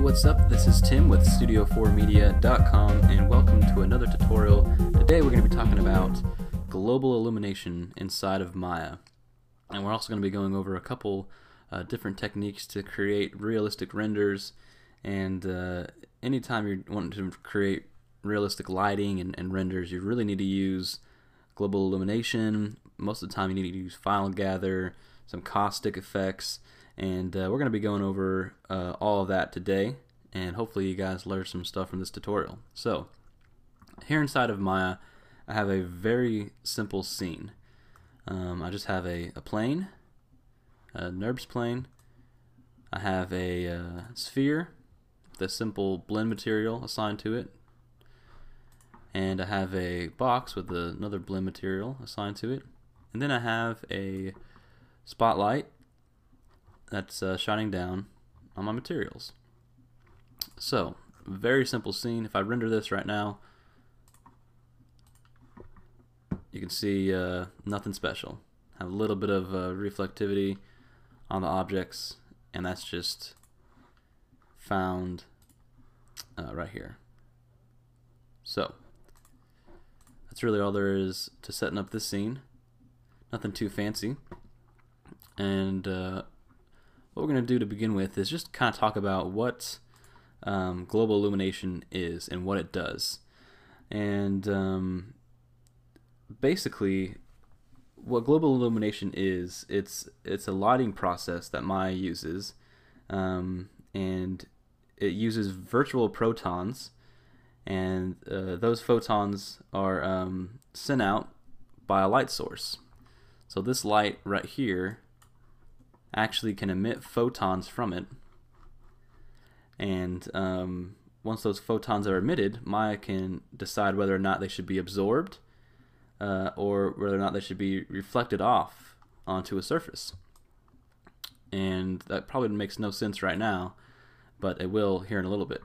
what's up? This is Tim with Studio4Media.com and welcome to another tutorial. Today we're going to be talking about global illumination inside of Maya. And we're also going to be going over a couple different techniques to create realistic renders. And anytime you're wanting to create realistic lighting and renders, you really need to use global illumination. Most of the time you need to use file gather, some caustic effects, and we're going to be going over all of that today, and hopefully you guys learn some stuff from this tutorial. So here inside of Maya I have a very simple scene. I just have a plane, a NURBS plane. I have a sphere with a simple blend material assigned to it, and I have a box with another blend material assigned to it, and then I have a spotlight that's shining down on my materials. So, very simple scene. If I render this right now, you can see nothing special. Have a little bit of reflectivity on the objects, and that's just found right here. So, that's really all there is to setting up this scene. Nothing too fancy. And what we're going to do to begin with is just kind of talk about what global illumination is and what it does. And basically, what global illumination is, it's a lighting process that Maya uses, and it uses virtual photons, and those photons are sent out by a light source. So this light right here actually can emit photons from it, and once those photons are emitted, Maya can decide whether or not they should be absorbed or whether or not they should be reflected off onto a surface. And that probably makes no sense right now, but it will here in a little bit.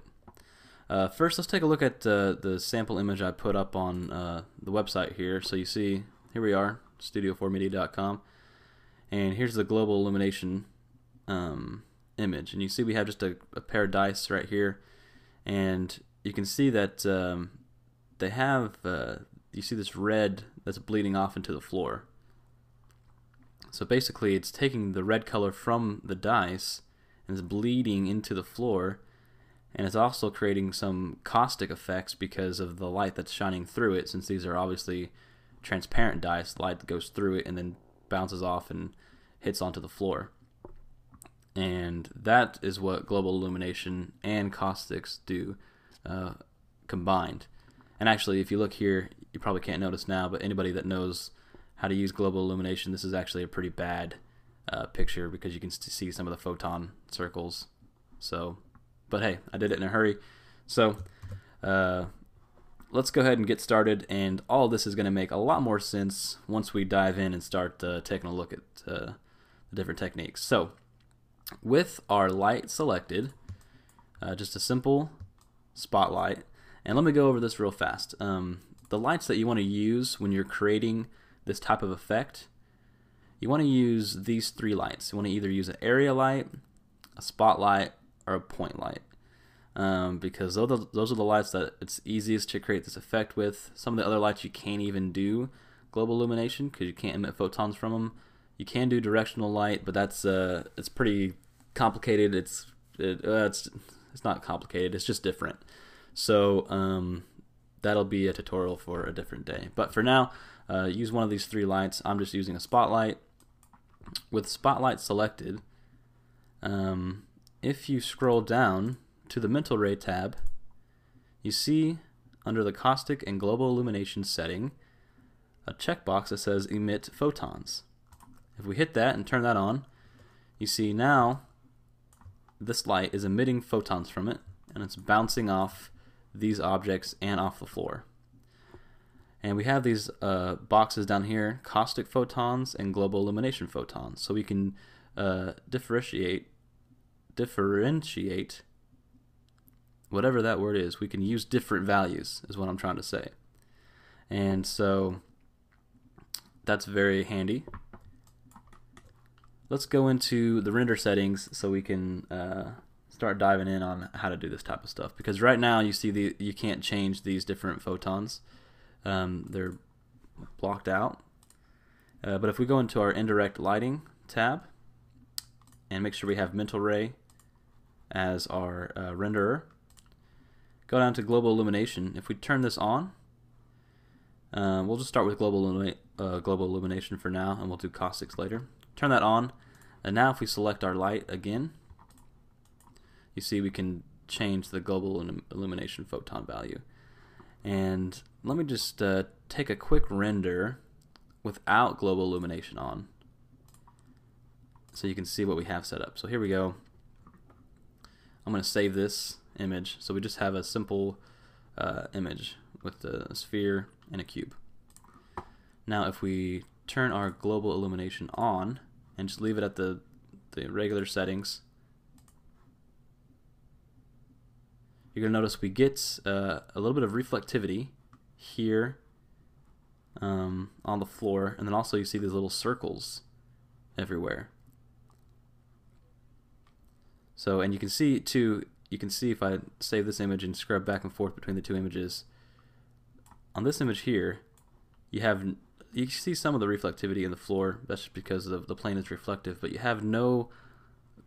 First, let's take a look at the sample image I put up on the website here. So you see, here we are, Studio4Media.com. And here's the global illumination image, and you see we have just a pair of dice right here, and you can see that they have you see this red that's bleeding off into the floor. So basically it's taking the red color from the dice and it's bleeding into the floor, and it's also creating some caustic effects because of the light that's shining through it, since these are obviously transparent dice. The light goes through it and then bounces off and hits onto the floor. And that is what global illumination and caustics do combined. And actually, if you look here, you probably can't notice now, but anybody that knows how to use global illumination, this is actually a pretty bad picture because you can see some of the photon circles. So, but hey, I did it in a hurry. So let's go ahead and get started, and all of this is going to make a lot more sense once we dive in and start taking a look at the different techniques. So with our light selected, just a simple spotlight, and let me go over this real fast. The lights that you want to use when you're creating this type of effect, you want to use these three lights. You want to either use an area light, a spotlight, or a point light. Because those are the lights that it's easiest to create this effect with. Some of the other lights you can't even do global illumination because you can't emit photons from them. You can do directional light, but that's it's pretty complicated. It's not complicated. It's just different. So that'll be a tutorial for a different day. But for now, use one of these three lights. I'm just using a spotlight. With spotlight selected, if you scroll down to the mental ray tab, you see under the caustic and global illumination setting a checkbox that says emit photons. If we hit that and turn that on, you see now this light is emitting photons from it, and it's bouncing off these objects and off the floor. And we have these boxes down here, caustic photons and global illumination photons, so we can differentiate whatever that word is. We can use different values is what I'm trying to say. And so that's very handy. Let's go into the render settings so we can start diving in on how to do this type of stuff, because right now you see you can't change these different photons. They're blocked out. But if we go into our indirect lighting tab and make sure we have mental ray as our renderer, go down to global illumination. If we turn this on, we'll just start with global illumination for now, and we'll do caustics later. Turn that on, and now if we select our light again, you see we can change the global illumination photon value. And let me just take a quick render without global illumination on, so you can see what we have set up. So here we go. I'm going to save this image, so we just have a simple image with the sphere and a cube. Now if we turn our global illumination on and just leave it at the regular settings, you're going to notice we get a little bit of reflectivity here on the floor, and then also you see these little circles everywhere. So, and you can see too, if I save this image and scrub back and forth between the two images, on this image here, you see some of the reflectivity in the floor. That's just because the plane is reflective, but you have no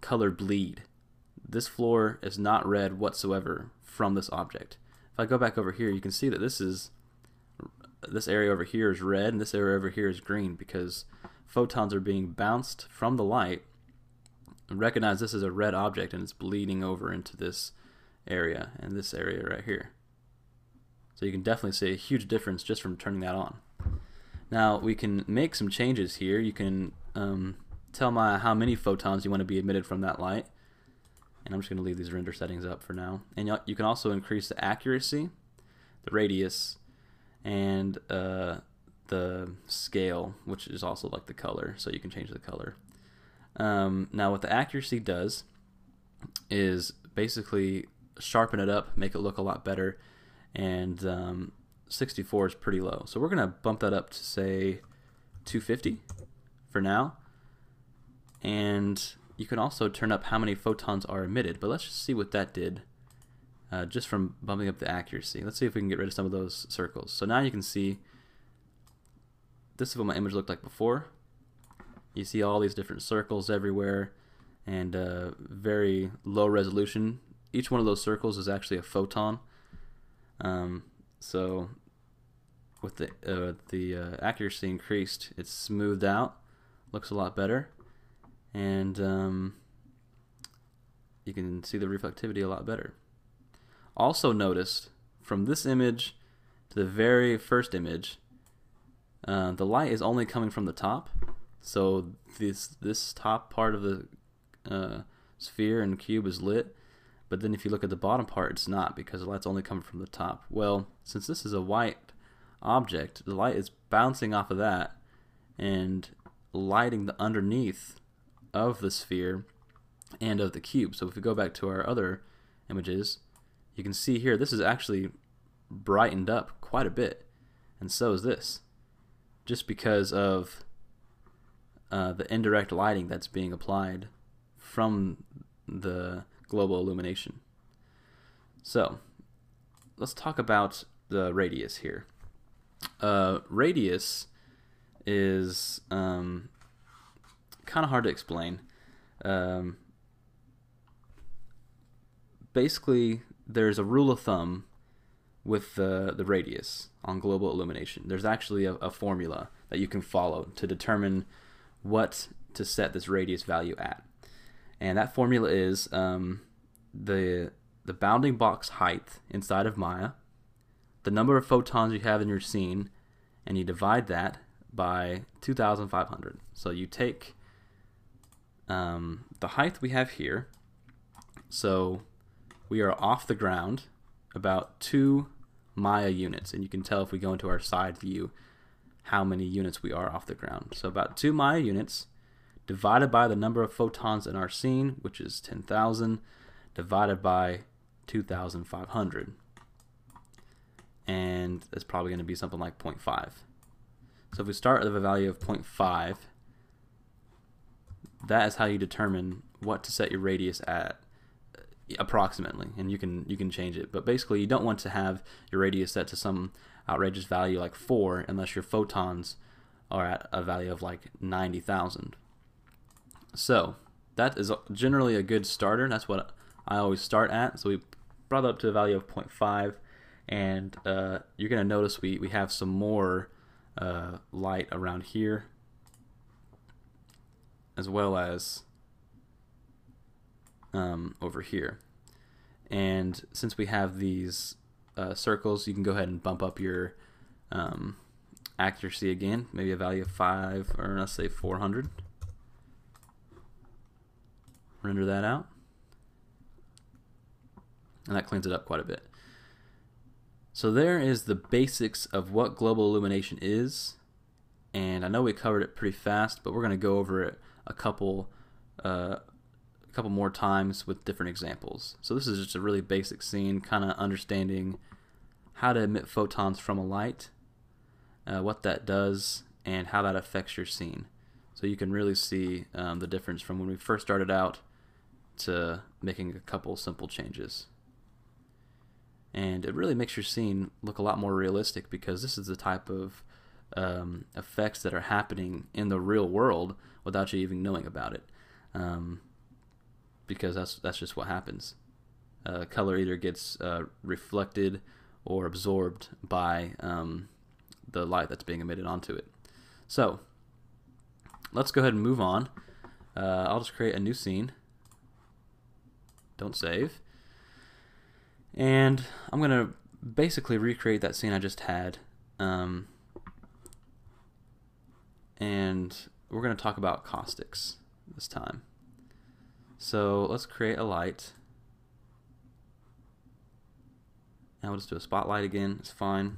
color bleed. This floor is not red whatsoever from this object. If I go back over here, you can see that this area over here is red and this area over here is green, because photons are being bounced from the light. Recognize this is a red object and it's bleeding over into this area and this area right here. So you can definitely see a huge difference just from turning that on. Now we can make some changes here. You can tell Maya how many photons you want to be emitted from that light. And I'm just going to leave these render settings up for now. And you can also increase the accuracy, the radius, and the scale, which is also like the color, so you can change the color. Now what the accuracy does is basically sharpen it up, make it look a lot better, and 64 is pretty low. So we're going to bump that up to say 250 for now. And you can also turn up how many photons are emitted, but let's just see what that did just from bumping up the accuracy. Let's see if we can get rid of some of those circles. So now you can see this is what my image looked like before. You see all these different circles everywhere, and very low resolution. Each one of those circles is actually a photon. So with the accuracy increased, it's smoothed out, looks a lot better, and you can see the reflectivity a lot better. Also notice from this image to the very first image, the light is only coming from the top. So this top part of the sphere and cube is lit, but then if you look at the bottom part, it's not, because the light's only coming from the top. Well, since this is a white object, the light is bouncing off of that and lighting the underneath of the sphere and of the cube. So if we go back to our other images, you can see here this is actually brightened up quite a bit, and so is this, just because of the indirect lighting that's being applied from the global illumination. So let's talk about the radius here. Radius is kind of hard to explain. Basically, there's a rule of thumb with the radius on global illumination. There's actually a formula that you can follow to determine what to set this radius value at. And that formula is the bounding box height inside of Maya, the number of photons you have in your scene, and you divide that by 2,500. So you take the height we have here, so we are off the ground about 2 Maya units, and you can tell if we go into our side view how many units we are off the ground. So about 2 Maya units divided by the number of photons in our scene, which is 10,000, divided by 2,500. And it's probably going to be something like 0.5. So if we start with a value of 0.5, that is how you determine what to set your radius at. approximately, and you can change it. But basically, you don't want to have your radius set to some outrageous value like 4 unless your photons are at a value of like 90,000. So that is generally a good starter. That's what I always start at. So we brought it up to a value of 0.5, and you're going to notice we have some more light around here, as well as over here. And since we have these circles, you can go ahead and bump up your accuracy again, maybe a value of 5, or let's say 400. Render that out, and that cleans it up quite a bit. So there is the basics of what global illumination is, and I know we covered it pretty fast, but we're going to go over it a couple more times with different examples. So this is just a really basic scene, kind of understanding how to emit photons from a light, what that does, and how that affects your scene. So you can really see the difference from when we first started out to making a couple simple changes. And it really makes your scene look a lot more realistic, because this is the type of effects that are happening in the real world without you even knowing about it. Because that's just what happens. Color either gets reflected or absorbed by the light that's being emitted onto it. So let's go ahead and move on. I'll just create a new scene. Don't save. And I'm going to basically recreate that scene I just had. And we're going to talk about caustics this time. So let's create a light. And we'll just do a spotlight again. It's fine.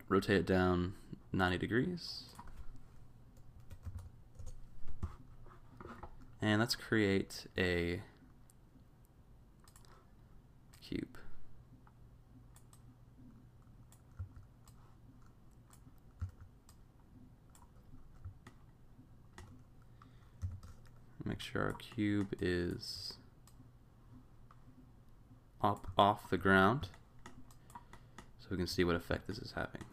Rotate it down 90 degrees. And let's create a cube. Make sure our cube is up off the ground so we can see what effect this is having.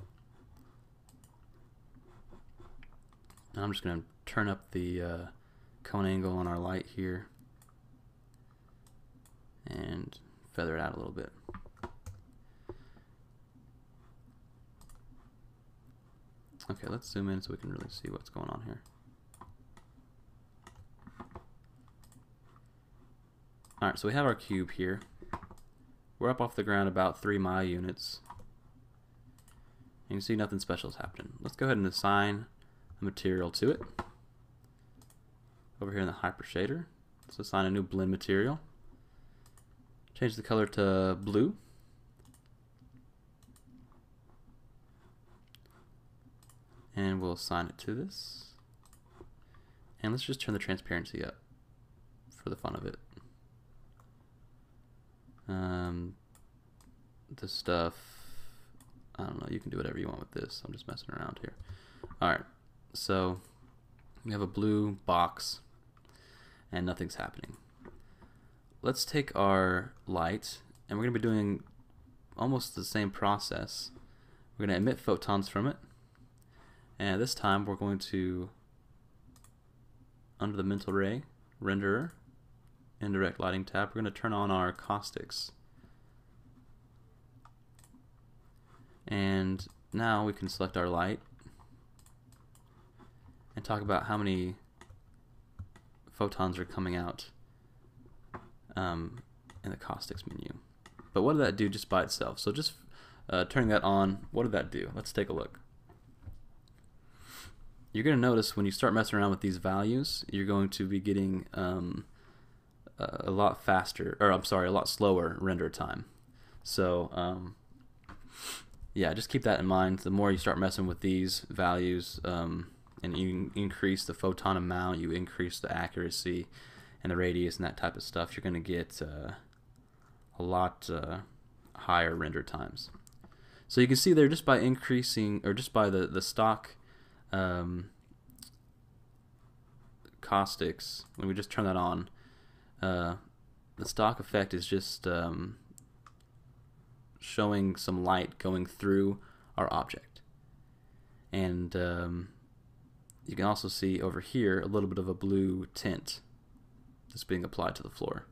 And I'm just going to turn up the cone angle on our light here and feather it out a little bit. Okay, let's zoom in so we can really see what's going on here. Alright, so we have our cube here. We're up off the ground about 3 units. You can see nothing special is happening. Let's go ahead and assign a material to it. Over here in the hyper shader, let's assign a new blend material. Change the color to blue. And we'll assign it to this. And let's just turn the transparency up for the fun of it. This stuff, I don't know, you can do whatever you want with this. I'm just messing around here. Alright, so we have a blue box and nothing's happening. Let's take our light, and we're going to be doing almost the same process. We're going to emit photons from it, and this time we're going to, under the mental ray renderer, indirect lighting tab, we're going to turn on our caustics. And now we can select our light and talk about how many photons are coming out in the caustics menu. But what did that do just by itself? So just turning that on, what did that do? Let's take a look. You're going to notice when you start messing around with these values, you're going to be getting a lot faster, or I'm sorry, a lot slower render time. So yeah, just keep that in mind. The more you start messing with these values, and you increase the photon amount, you increase the accuracy and the radius and that type of stuff, you're going to get a lot higher render times. So you can see there, just by increasing, or just by the stock Caustics, when we just turn that on, the stock effect is just showing some light going through our object. And you can also see over here a little bit of a blue tint that's being applied to the floor.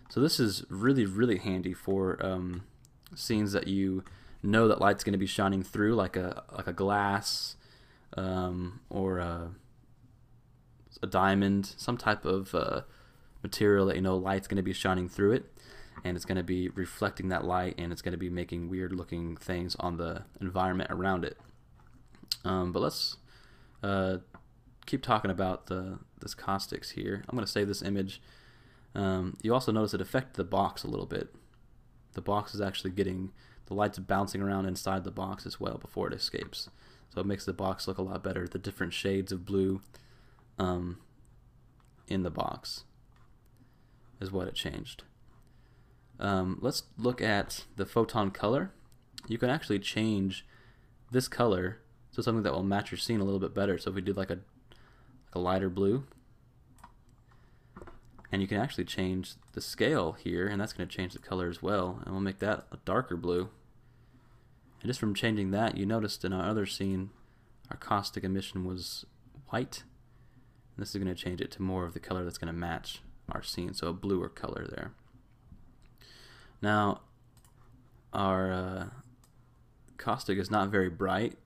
So this is really, really handy for scenes that you know that light's going to be shining through, like a glass or a diamond, some type of material that you know light's going to be shining through it, and it's going to be reflecting that light, and it's going to be making weird looking things on the environment around it. But let's keep talking about this Caustics here. I'm going to save this image. You also notice it affected the box a little bit. The box is actually getting, the light's bouncing around inside the box as well before it escapes. So it makes the box look a lot better. The different shades of blue in the box is what it changed. Let's look at the photon color. You can actually change this color to something that will match your scene a little bit better. So if we did like a lighter blue, and you can actually change the scale here, and that's going to change the color as well, and we'll make that a darker blue. And just from changing that, you noticed in our other scene our caustic emission was white. And this is going to change it to more of the color that's going to match our scene, so a bluer color there. Now our caustic is not very bright,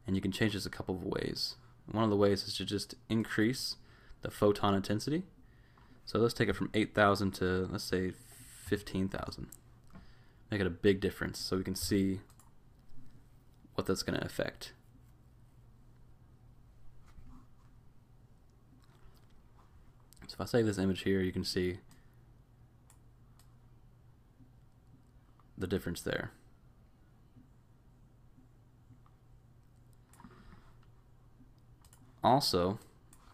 and you can change this a couple of ways. One of the ways is to just increase the photon intensity. So let's take it from 8,000 to, let's say, 15,000. Make it a big difference so we can see what that's going to affect. So if I save this image here, you can see the difference there. Also,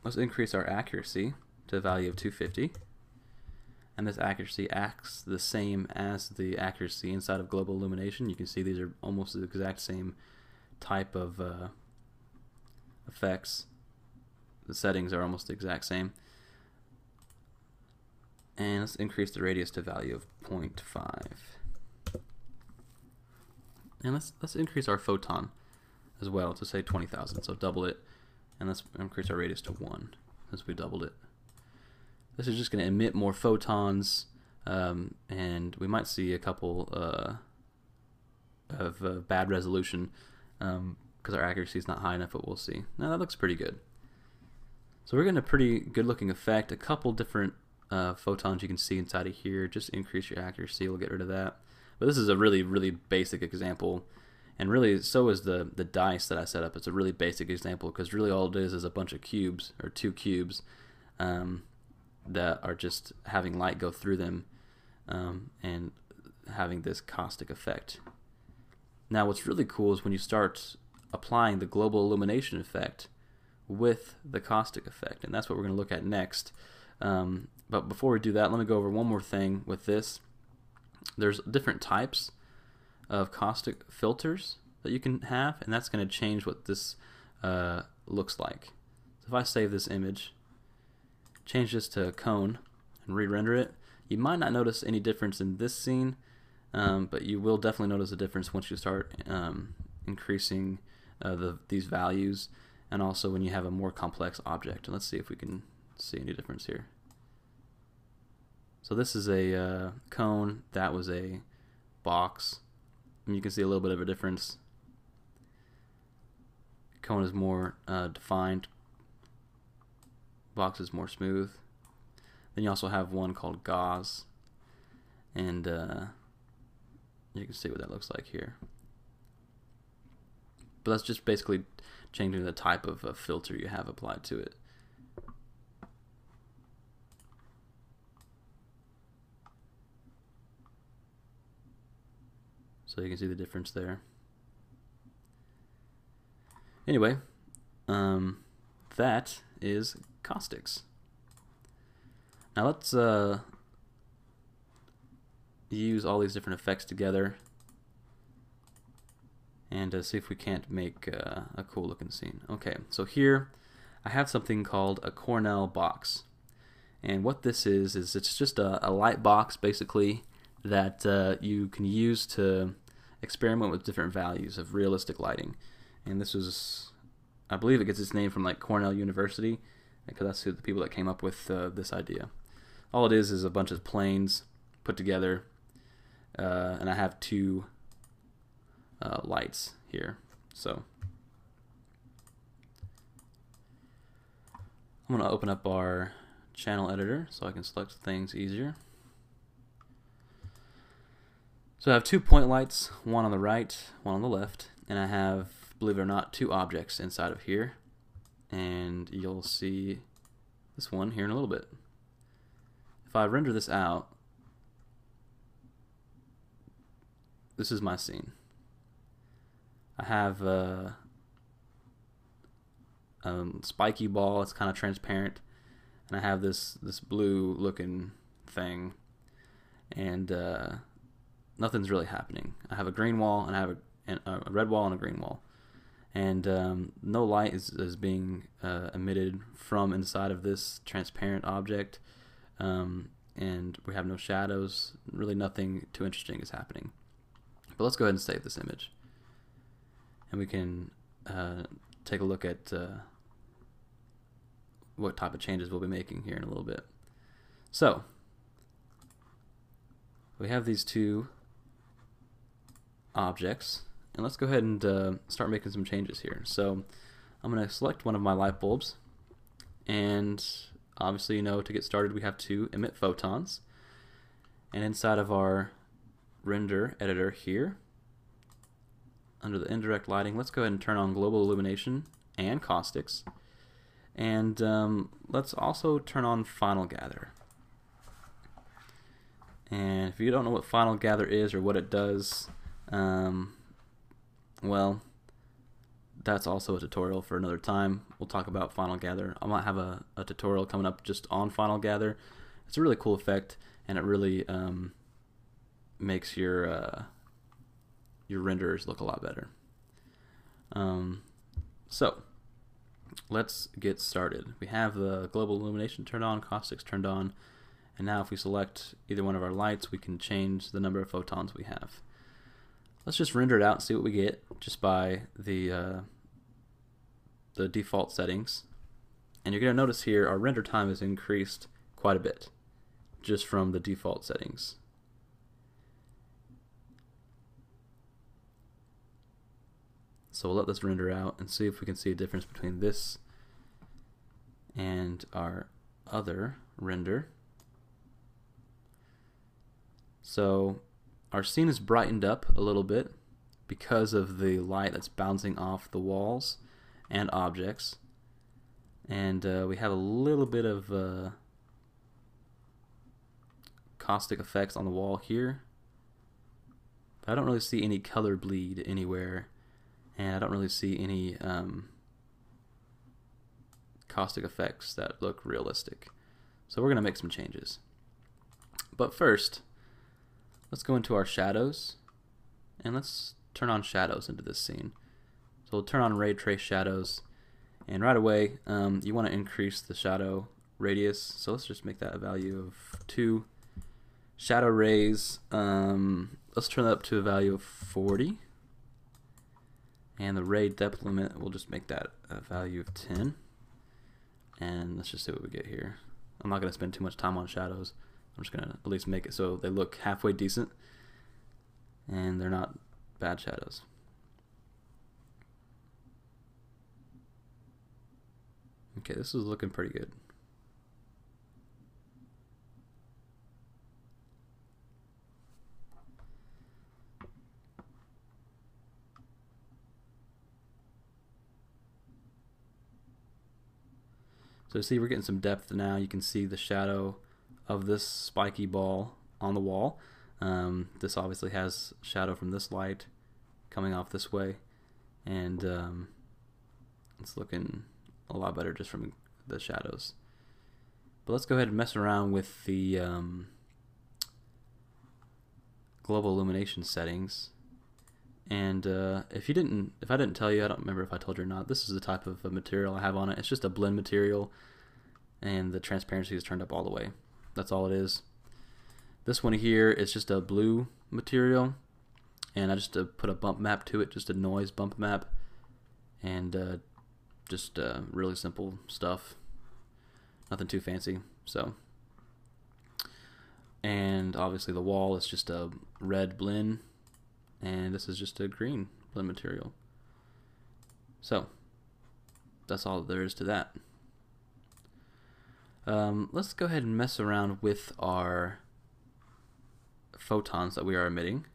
let's increase our accuracy to a value of 250, and this accuracy acts the same as the accuracy inside of global illumination. You can see these are almost the exact same type of effects. The settings are almost the exact same. And let's increase the radius to a value of 0.5. And let's increase our photon as well to say 20,000, so double it, and let's increase our radius to 1 since we doubled it. This is just going to emit more photons, and we might see a couple of bad resolution because our accuracy is not high enough, but we'll see. Now that looks pretty good. So we're getting a pretty good looking effect. A couple different photons you can see inside of here. Just increase your accuracy, we'll get rid of that. But this is a really, really basic example, and really so is the dice that I set up. It's a really basic example because really all it is a bunch of cubes, or 2 cubes, that are just having light go through them and having this caustic effect. Now what's really cool is when you start applying the global illumination effect with the caustic effect, and that's what we're going to look at next. But before we do that, let me go over one more thing with this. There's different types of caustic filters that you can have, and that's going to change what this looks like. So if I save this image, change this to a cone, and re-render it, you might not notice any difference in this scene, but you will definitely notice a difference once you start increasing these values, and also when you have a more complex object. And let's see if we can see any difference here. So this is a cone, that was a box, and you can see a little bit of a difference. Cone is more defined, box is more smooth. Then you also have one called gauze, and you can see what that looks like here. But that's just basically changing the type of filter you have applied to it. So you can see the difference there. Anyway, that is Caustics. Now let's use all these different effects together and see if we can't make a cool looking scene. Okay, so here I have something called a Cornell box. And what this is it's just a light box basically that you can use to experiment with different values of realistic lighting. And this was, I believe it gets its name from like Cornell University, because that's who the people that came up with this idea. All it is a bunch of planes put together, and I have two lights here. So I'm going to open up our channel editor so I can select things easier. So I have 2 point lights, one on the right, one on the left, and I have, believe it or not, 2 objects inside of here. And you'll see this one here in a little bit. If I render this out, this is my scene. I have a spiky ball, it's kind of transparent, and I have this blue looking thing, and nothing's really happening. I have a green wall, and I have a red wall and a green wall, and no light is being emitted from inside of this transparent object, and we have no shadows. Really nothing too interesting is happening. But let's go ahead and save this image, and we can take a look at what type of changes we'll be making here in a little bit. So we have these 2 objects, and let's go ahead and start making some changes here. So I'm going to select one of my light bulbs, and obviously, to get started we have to emit photons, and inside of our render editor here, under the indirect lighting, let's go ahead and turn on global illumination and caustics, and let's also turn on final gather. And if you don't know what final gather is or what it does, well, that's also a tutorial for another time. We'll talk about final gather. I might have a tutorial coming up just on final gather. It's a really cool effect, and it really makes your renders look a lot better. So let's get started. We have the global illumination turned on, caustics turned on, and now if we select either one of our lights, we can change the number of photons we have. Let's just render it out and see what we get just by the default settings. And you're going to notice here our render time is increased quite a bit just from the default settings. So we'll let this render out and see if we can see a difference between this and our other render. So our scene is brightened up a little bit because of the light that's bouncing off the walls and objects, and we have a little bit of caustic effects on the wall here, but I don't really see any color bleed anywhere, and I don't really see any caustic effects that look realistic. So we're going to make some changes. But first, let's go into our shadows, and let's turn on shadows into this scene. So we'll turn on ray trace shadows, and right away you want to increase the shadow radius. So let's just make that a value of 2. Shadow rays, let's turn that up to a value of 40. And the ray depth limit, we'll just make that a value of 10. And let's just see what we get here. I'm not going to spend too much time on shadows. I'm just going to at least make it so they look halfway decent and they're not bad shadows. Okay, this is looking pretty good. So see, we're getting some depth now. You can see the shadow of this spiky ball on the wall. This obviously has shadow from this light coming off this way, and it's looking a lot better just from the shadows. But let's go ahead and mess around with the global illumination settings, And if I didn't tell you, I don't remember if I told you or not. This is the type of material I have on it. It's just a blend material, and the transparency is turned up all the way. That's all it is. This one here is just a blue material, and I just put a bump map to it, just a noise bump map, and just really simple stuff. Nothing too fancy. So, and obviously the wall is just a red blend, and this is just a green blend material. So that's all there is to that. Let's go ahead and mess around with our photons that we are emitting.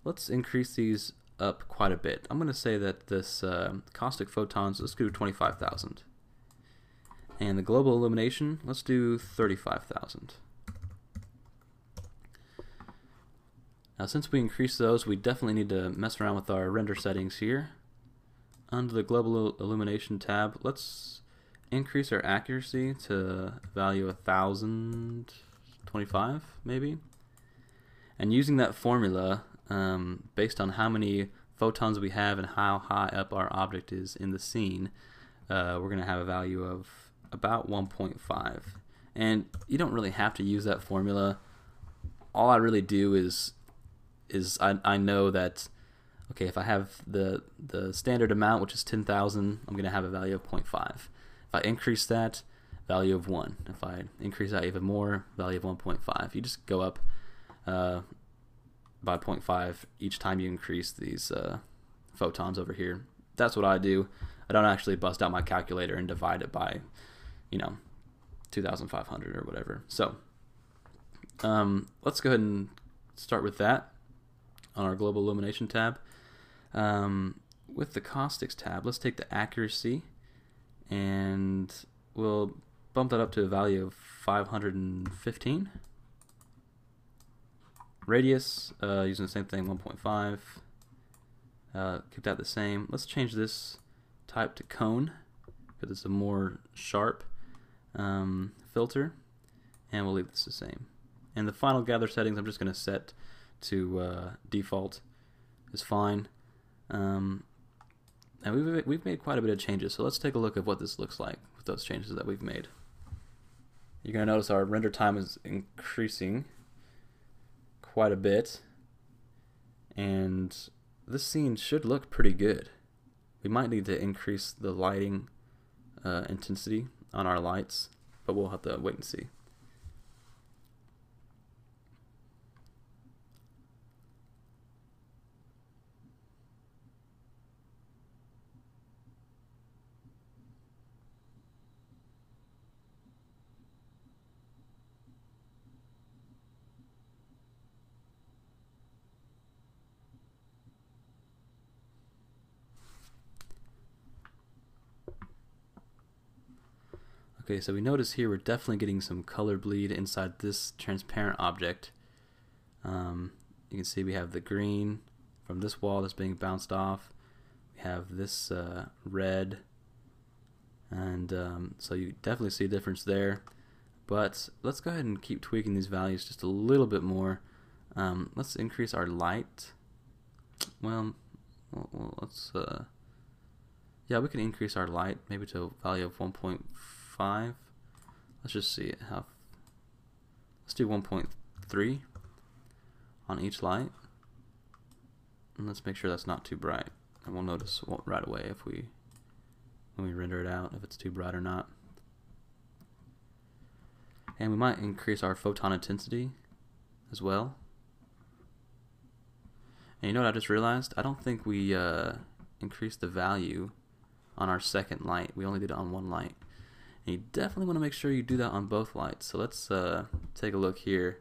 Let's increase these up quite a bit. I'm going to say that this caustic photons, let's do 25,000. And the global illumination, let's do 35,000. Now since we increased those, we definitely need to mess around with our render settings here. Under the global illumination tab, let's increase our accuracy to a value of 1025 maybe. And using that formula, based on how many photons we have and how high up our object is in the scene, we're going to have a value of about 1.5. And you don't really have to use that formula. All I really do is I know that, okay, if I have the standard amount, which is 10,000, I'm going to have a value of 0.5. If I increase that, value of 1. If I increase that even more, value of 1.5. You just go up by 0.5 each time you increase these photons over here. That's what I do. I don't actually bust out my calculator and divide it by, 2,500 or whatever. So let's go ahead and start with that on our global illumination tab. With the Caustics tab, let's take the accuracy and we'll bump that up to a value of 515. Radius, using the same thing, 1.5. Keep that the same. Let's change this type to cone because it's a more sharp filter, and we'll leave this the same. And the final gather settings I'm just going to set to default is fine. And we've made quite a bit of changes, so let's take a look at what this looks like with those changes that we've made. You're going to notice our render time is increasing quite a bit, and this scene should look pretty good. We might need to increase the lighting intensity on our lights, but we'll have to wait and see. Okay, so we notice here we're definitely getting some color bleed inside this transparent object. You can see we have the green from this wall that's being bounced off. We have this red, and so you definitely see a difference there. But let's go ahead and keep tweaking these values just a little bit more. Let's increase our light. Well let's yeah, we can increase our light maybe to a value of 1.5. Let's just see how. Let's do 1.3 on each light, and let's make sure that's not too bright. And we'll notice right away if when we render it out if it's too bright or not. And we might increase our photon intensity as well. And you know what I just realized? I don't think we increased the value on our second light. We only did it on one light. And you definitely want to make sure you do that on both lights. So let's take a look here.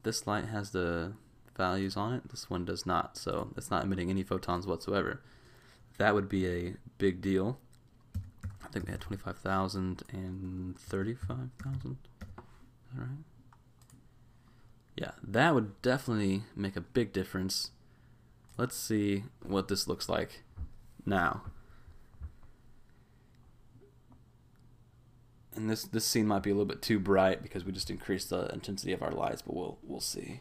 This light has the values on it. This one does not. So it's not emitting any photons whatsoever. That would be a big deal. I think we had 25,000 and 35,000. Is that right? Yeah, that would definitely make a big difference. Let's see what this looks like now. And this scene might be a little bit too bright because we just increased the intensity of our lights, but we'll see.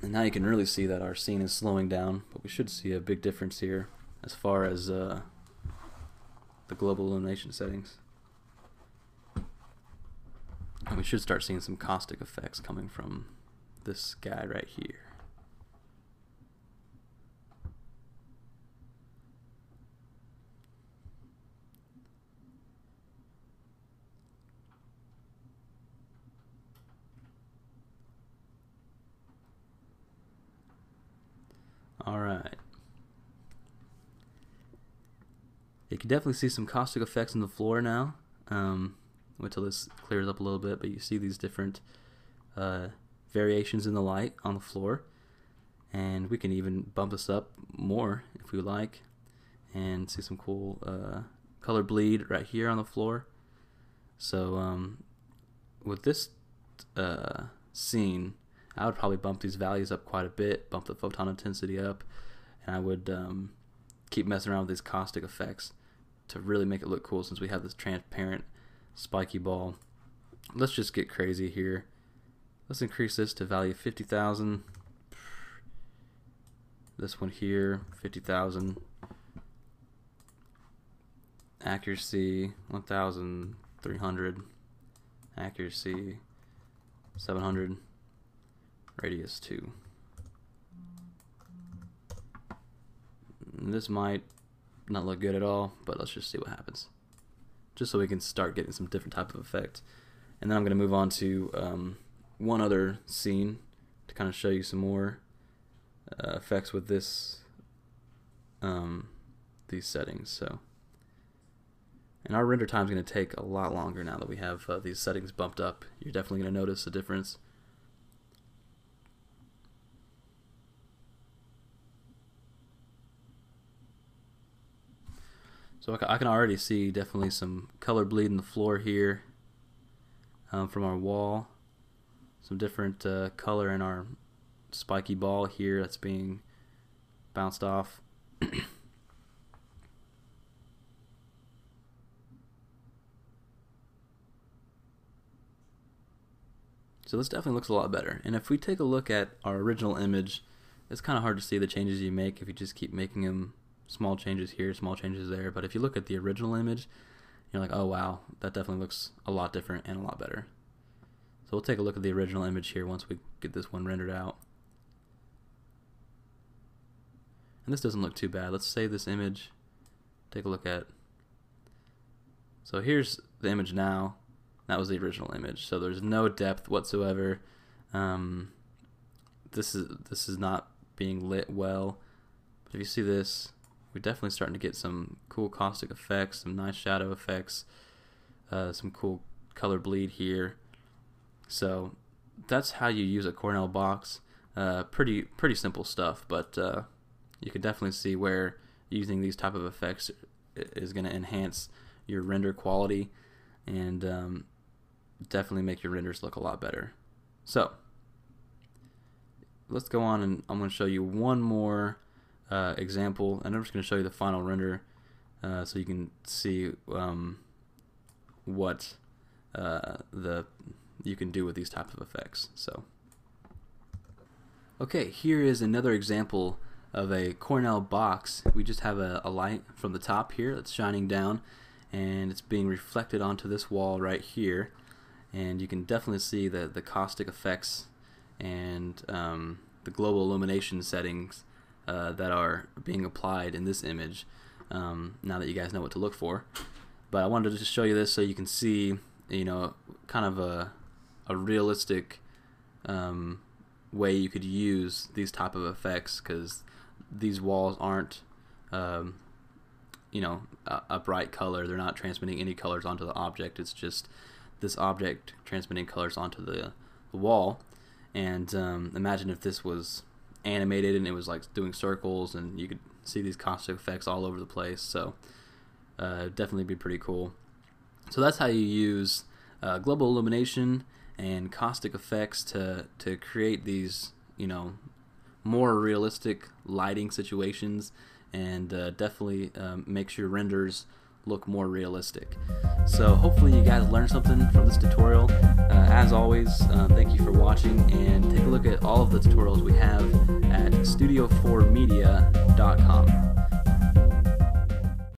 And now you can really see that our scene is slowing down, but we should see a big difference here as far as the global illumination settings. And we should start seeing some caustic effects coming from this guy right here. Alright. You can definitely see some caustic effects in the floor now. Wait till this clears up a little bit, but you see these different variations in the light on the floor. And we can even bump this up more if we like and see some cool color bleed right here on the floor. So with this scene, I would probably bump these values up quite a bit, bump the photon intensity up, and I would keep messing around with these caustic effects to really make it look cool, since we have this transparent spiky ball. Let's just get crazy here. Let's increase this to value 50,000. This one here, 50,000. Accuracy 1,300. Accuracy 700. Radius 2. This might not look good at all, but let's just see what happens, just so we can start getting some different type of effect. And then I'm going to move on to one other scene to kind of show you some more effects with this these settings. So, and our render time is going to take a lot longer now that we have these settings bumped up. You're definitely going to notice a difference. So I can already see definitely some color bleed in the floor here from our wall. Some different color in our spiky ball here that's being bounced off. So this definitely looks a lot better. And if we take a look at our original image, it's kind of hard to see the changes you make if you just keep making them small changes here, small changes there. But if you look at the original image, you're like, oh wow, that definitely looks a lot different and a lot better. So we'll take a look at the original image here once we get this one rendered out. And this doesn't look too bad. Let's save this image, take a look at. So here's the image now. That was the original image. So there's no depth whatsoever. This is not being lit well. But if you see this, we're definitely starting to get some cool caustic effects, some nice shadow effects, some cool color bleed here. So that's how you use a Cornell box. Pretty simple stuff, but you can definitely see where using these type of effects is going to enhance your render quality and definitely make your renders look a lot better. So let's go on, and I'm going to show you one more example, and I'm just going to show you the final render so you can see what you can do with these types of effects. So, okay, here is another example of a Cornell box. We just have a light from the top here that's shining down, and it's being reflected onto this wall right here, and you can definitely see the caustic effects and the global illumination settings that are being applied in this image, now that you guys know what to look for. But I wanted to just show you this so you can see, you know, kind of a realistic way you could use these type of effects, because these walls aren't you know, a bright color. They're not transmitting any colors onto the object. It's just this object transmitting colors onto the wall. And imagine if this was animated and it was like doing circles, and you could see these caustic effects all over the place. So definitely be pretty cool. So that's how you use global illumination and caustic effects to create these, you know, more realistic lighting situations, and definitely makes your renders look more realistic. So hopefully you guys learned something from this tutorial. As always, thank you for watching, and take a look at all of the tutorials we have at studio4media.com.